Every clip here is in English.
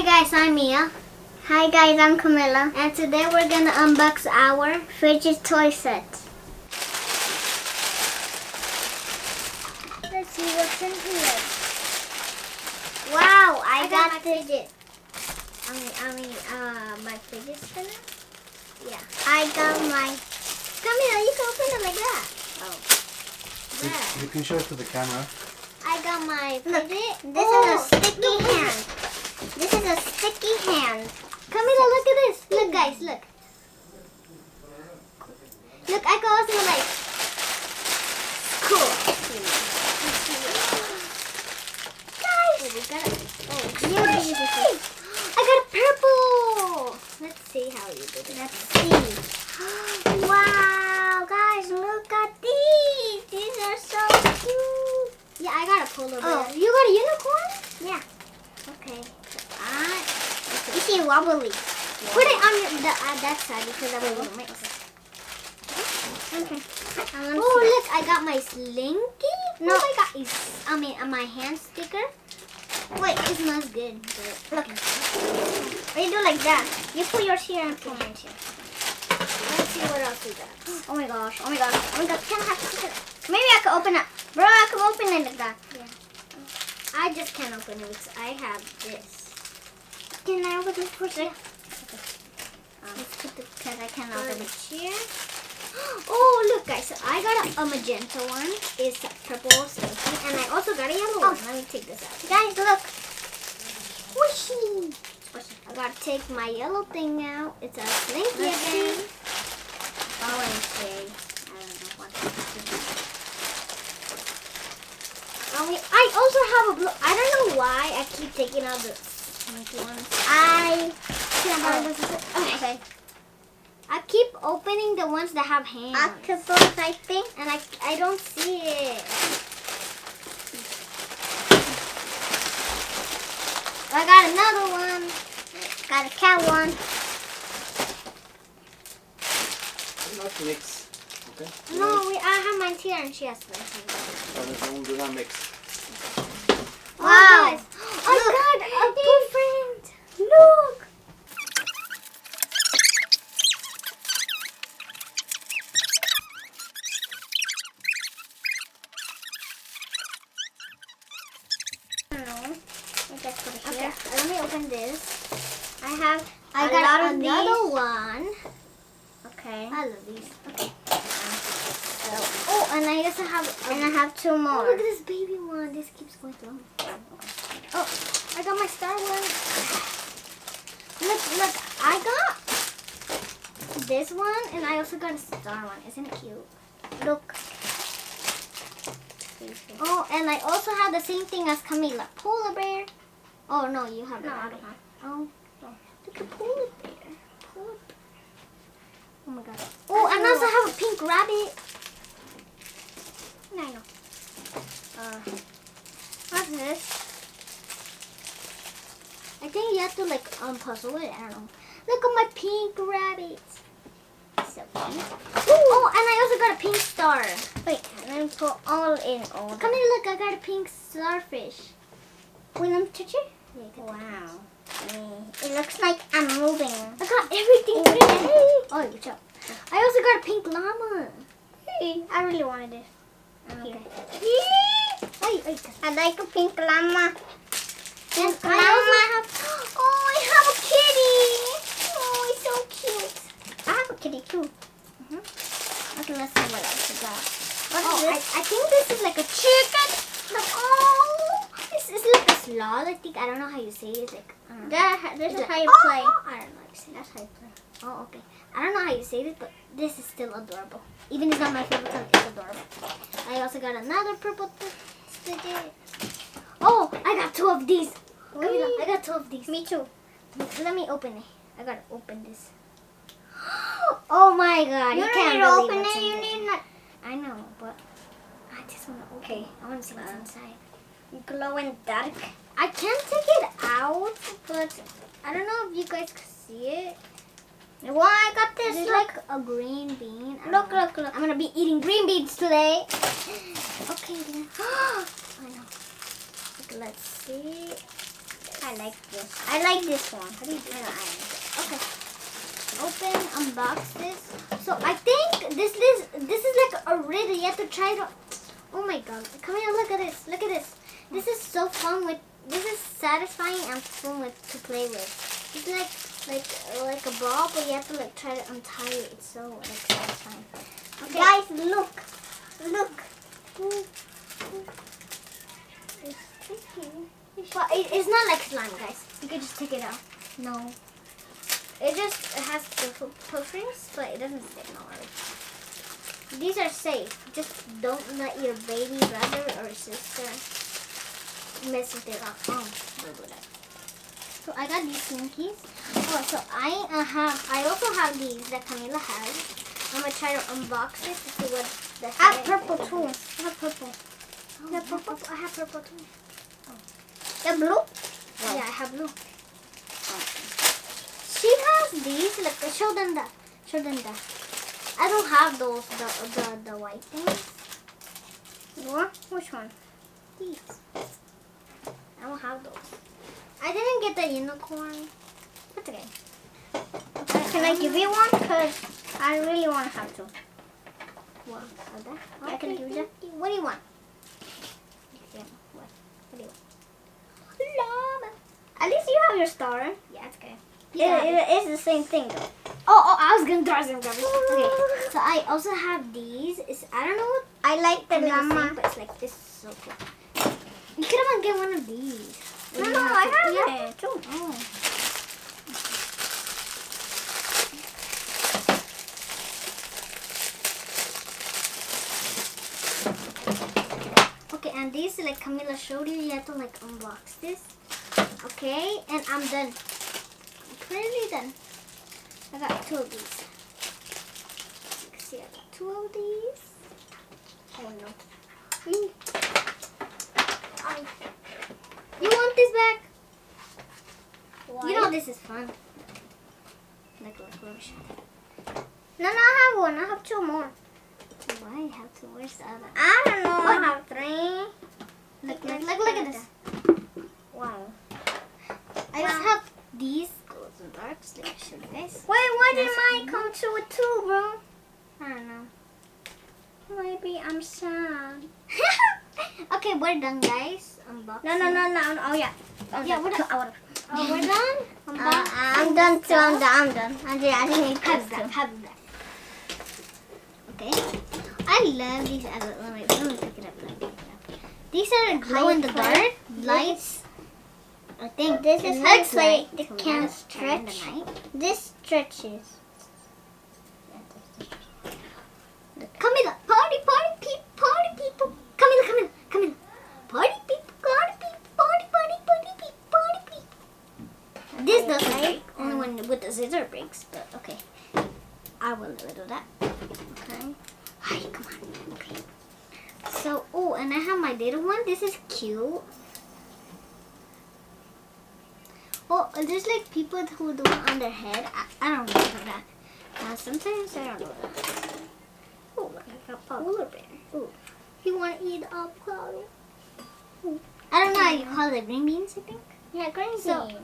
guys, I'm Mia. Hi guys, I'm Camilla. And today we're gonna unbox our Fidget Toy Set. Let's see what's in here. Wow, I got got my this. fidget. My fidget spinner? Yeah. I got my. Camila, you can open it like that. Oh. You can show it to the camera. I got my Look, fidget. this is a sticky hand. This is a sticky hand. Camila, look at this. Look, guys, look. Look, I can also like. Cool. Guys! Oh, we got it. Oh, Beautiful. I got a purple. Let's see how you did it. Let's see. Wow, guys, look at these. These are so cute. Yeah, I got a polar bear. Oh. You got a unicorn? Yeah. Okay. You see wobbly. Put it on that side because that will make sense. Okay. Oh, look, I got my slinky. No. I got is my hand sticker. Wait, it smells good. Look. When you do like that, you put yours here and put mine here. Let's see what else we got. Oh my gosh. Oh my gosh. Oh my god. Can I have to stick it? Maybe I could open it. Bro, I could open it like that. Yeah. I just can't open it because I have this. Can I open this first? Yeah. Let's put the, because I can't Put open it it. here. Oh, look, guys. So I got a magenta one. It's purple slinky. And I also got a yellow one. Let me take this out. Guys, look. Squishy. I gotta take my yellow thing out. It's a slinky Let's again. see. Orange shade. I don't know what it is. I also have a blue. I don't know why I keep taking out the slinky ones. Okay. I keep opening the ones that have hands. Octopus, I think. And I don't see it. I got another one. Got a cat one. Not mix. Okay? No, I have mine here and she has one. Do not mix. Wow. Wow. I got a boyfriend. Look. Okay, let me open this. I I got got a lot of another another one. Okay. I love these. Okay. Oh, and I also have. And I have two Oh, more. look at this baby one. This keeps going through. Oh, I got my star one. Look, I got this one, and I also got a star one. Isn't it cute? Look. Oh, and I also have the same thing as Camila. Polar bear. Oh, no, you have No, that. I don't have. Oh, look at polar bear. Polar bear. Oh, my God. Oh, and I also have a pink rabbit. I know. What's this? I think you have to, like, puzzle it. I don't know. Look at my pink rabbit. So cute. Oh, and I also got a pink star. Wait, let me put all in order. Come here, look, I got a pink starfish. Wait, let me touch it. Yeah, you can Wow. It looks like I'm moving. I got everything ready. Oh, good job. I also got a pink llama. Hey, I really wanted this. Okay. Hey, I like a pink llama. And Pink I also have, oh, I have a kitty. Oh, it's so cute. I have a kitty too. Okay, let's see what else we got. What Oh, is this? I think this is like a chicken. Oh, this is like a sloth. I think I don't know how you say it. It's like This is like, how you play. I don't know how you say That's how you play. it. Oh, okay. I don't know how you say it, but this is still adorable. Even if it's not my favorite color, it's adorable. I also got another purple sticker. Oh, I got two of these. Camila, I got two of these. Me too. Let me open it. I gotta open this. Oh my God! You You don't can't need to believe open what's it. in You there. need not. I know, but I just want to open Okay. it. I want to see what's inside. Glow in dark. I can't take it out, but I don't know if you guys can see it. Well, I got this. There's Look. like a green bean. I Look, don't know. look. I'm gonna be eating green beans today. Okay, then. I know. Okay, let's see. I like this. I like this one. How do you do that? Okay. Open, unbox this. So I think this is like a riddle. You have to try to. Oh my god! Come here, look at this. Look at this. This is so fun. This is satisfying and fun to play with. It's like a ball, but you have to like try to untie it. It's so like satisfying. Okay. Guys, look. It's tricky. Well, it's not like slime, guys. You can just take it out. No. It has the puff rings, but it doesn't stick normally. These are safe. Just don't let your baby brother or sister mess with it up. Oh, don't do that. So I got these slinkies. Oh, so I also have these that Camila has. I'm gonna try to unbox this to see what the heck. I have purple too. I have purple. Oh, You have purple? I have purple too. The blue? Yeah, I have blue. She has these. Like, show them that. I don't have those. The white things. What? Which one? These. I don't have those. I didn't get the unicorn. That's okay. Can I give you one? Because I really want to have two. What? Okay. I can give you that. What do you want? Yeah. What do you want? Llama. At least you have your star. Yeah, it's okay. It is the same thing though. Oh, I was gonna throw some garbage. Okay, so I also have these. I don't know what. I like the I mean, the llama. same, but it's like this is so cool. You could have get one of these. No, I have it too. Oh. Okay, and these, like Camila showed you have to like unbox this. Okay, and I'm done. I'm pretty done. I got two of these. You can see I got two of these. Oh no. You want this back? Why? You know this is fun. Like rubbish. No, I have one. I have two more. Why you have to? Where's the other? I don't know. I have three. Look at this. Wow. I just have these glows and darks. Let me show you guys. Wait, why did mine come to with two, bro? I don't know. Maybe I'm sad. Okay, we're done, guys. Unboxing. No. Oh yeah. Yeah, we're done. Oh, We're done. I'm done too. I'm done. I didn't Have that. Okay. I love these. Let me pick it up. These are glow in the dark lights. I think This it is looks like like it can try in the stretch. night. This stretches. Camila, party people. Camila. Party people. This doesn't break. Only when with the scissor breaks, but okay. I will never do that. Okay. Hi, come on. Okay. So, oh, and I have my little one. This is cute. Oh, there's like people who do it on their head. I don't know that. Sometimes I don't know that. Oh, like a polar bear. Oh, you want to eat avocado? I don't know how you call it. Green beans, I think. Yeah, green So beans.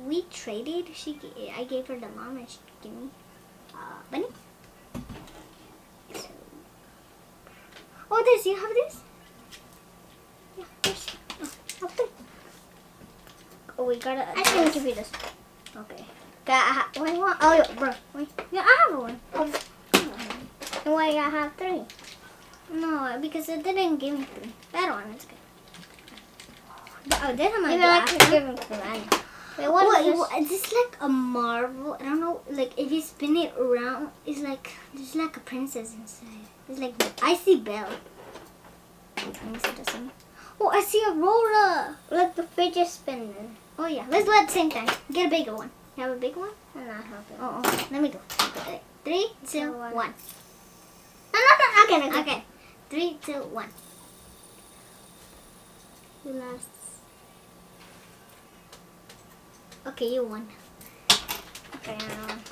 we traded. I gave her the mom, and she gave me bunny. So, oh, this. You have this? Yeah, there's. Okay. Oh, we gotta. I can give you this. Okay. Wait, what? Oh, yeah, bro. Wait. Yeah, I have one. Why I have three? No, because it didn't give me three. That one is good. Oh, then I'm Maybe gonna I can give him to Annie. Wait, what is this? Is this like a marble? I don't know. Like if you spin it around, it's like there's like a princess inside. It's like I see Belle. Let me see this one. Oh, I see Aurora. Look, the fidget spinner. Oh yeah, let's do it at the same time. Get a bigger one. You have a big one? I'm not helping. Oh, let me go. Okay. 3, 2, 1. No. Okay. 3, 2, 1. Who lost? Okay, you won. Okay,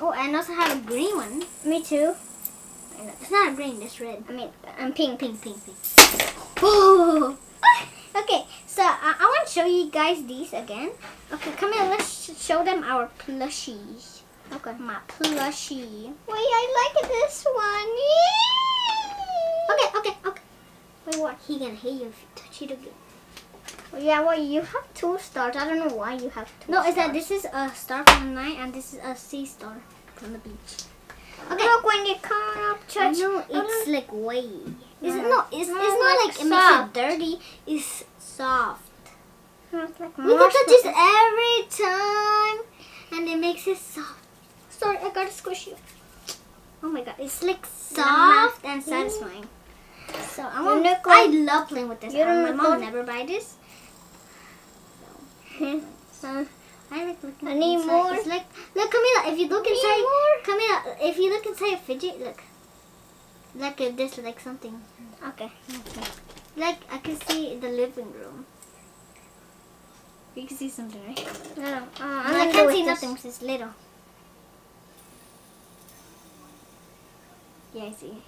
Oh, and I also have a green one. me too. It's not green, it's red. I mean, I'm pink. Pink. Oh! Okay, so I want to show you guys these again. Okay, come here. Let's show them our plushies. Okay. My plushie. Wait, I like this one. Okay. Wait, what? He gonna hate you if you touch it again. Yeah, well, you have 2 stars. I don't know why you have 2 No, stars. is that this is a star from the night and this is a sea star from the beach. Okay. Look, when you come up, touch. No, it's like wavy. It's No. not. It's No, not like like it makes soft. it dirty. It's soft. It's like We can touch this marshmallow. every time, and it makes it soft. Sorry, I gotta squish you. Oh my god, it's like soft and satisfying. So I want. look I like- love playing with this. You don't My look mom like- never buy this. I like looking. I need inside. more. It's like look, Camila. If you look Need inside, more? Camila, if you look inside a fidget, look. Like if this like something. Okay. Like I can see the living room. You can see something, right? No, I can't see nothing because it's little. Yeah, I see.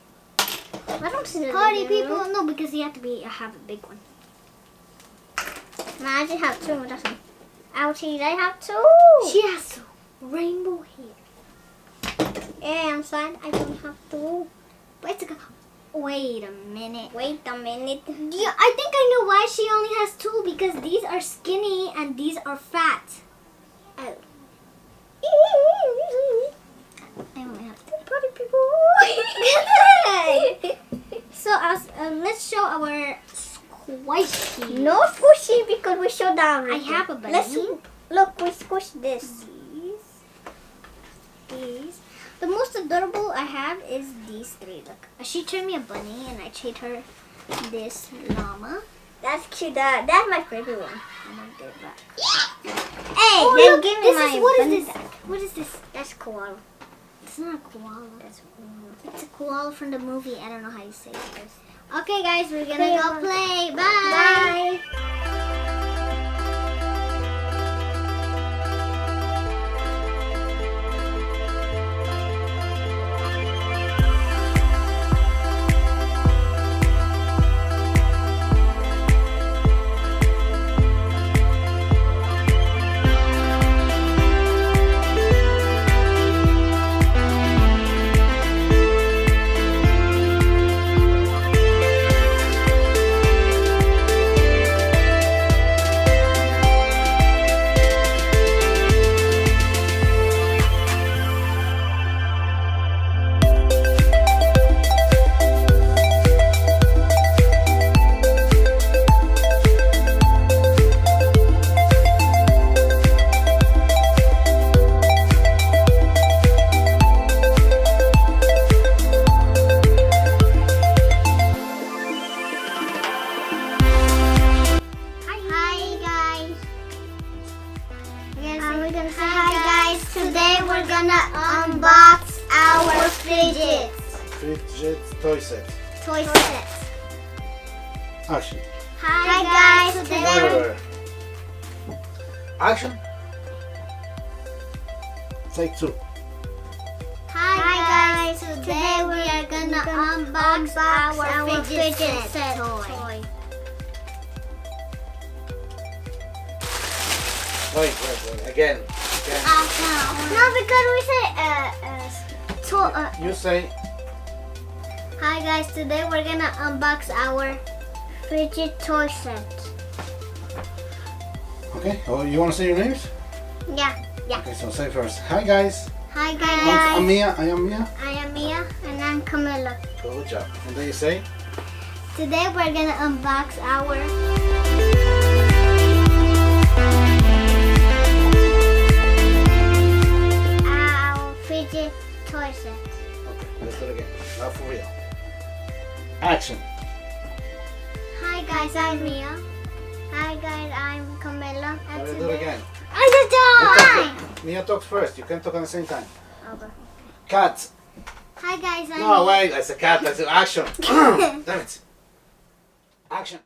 I don't see the Party living people, room. no, because you have to be have a big one. No, I just have 2. That's me. Ouchies, I have 2. She has rainbow hair. Yeah, I'm sad. I don't have 2. But it's wait a minute. Wait a minute. Yeah, I think I know why she only has 2 because these are skinny and these are fat. Oh. I only have 2. Party people. So let's show our squishy. No squishy because we showed down. I have a bunny. Let's look. We squish this. These. The most adorable I have is these 3. Look, she turned me a bunny and I trade her this llama. That's cute. That's my favorite one. I'm gonna give it back. Hey, Oh, then look, give me this my is what is bunny this? back. What is this? That's koala. It's not a koala. That's a koala. It's a koala from the movie. I don't know how you say it. Okay, guys, we're gonna Okay, go bye. play. Bye. Bye. Hi, guys. We're gonna say Hi, guys. Today we're gonna unbox our fidgets. Fidget Toy Set. Toy set. Action. Hi, guys. Today Action. Take 2. Hi guys, today we are gonna unbox our fidget set toy. Wait. Again. No, because we say You say hi guys, today we're gonna unbox our fidget toy set. okay. Oh, you want to say your names? Yeah. Okay, so say first. Hi guys. Hi I'm guys, Mia. I am Mia. I am Mia and I'm Camilla. Good job. And then you say Today we're gonna unbox our fidget toy set. okay. Let's do it again. Now for real. Action. Hi guys, I'm Mia. Hi guys, I'm Camilla. And Let's do it again. I just Mia talks first. You can talk at the same time. Okay. Cat. Hi guys, I'm No, Mia. wait. I said cat. I said action. Damn it. Action.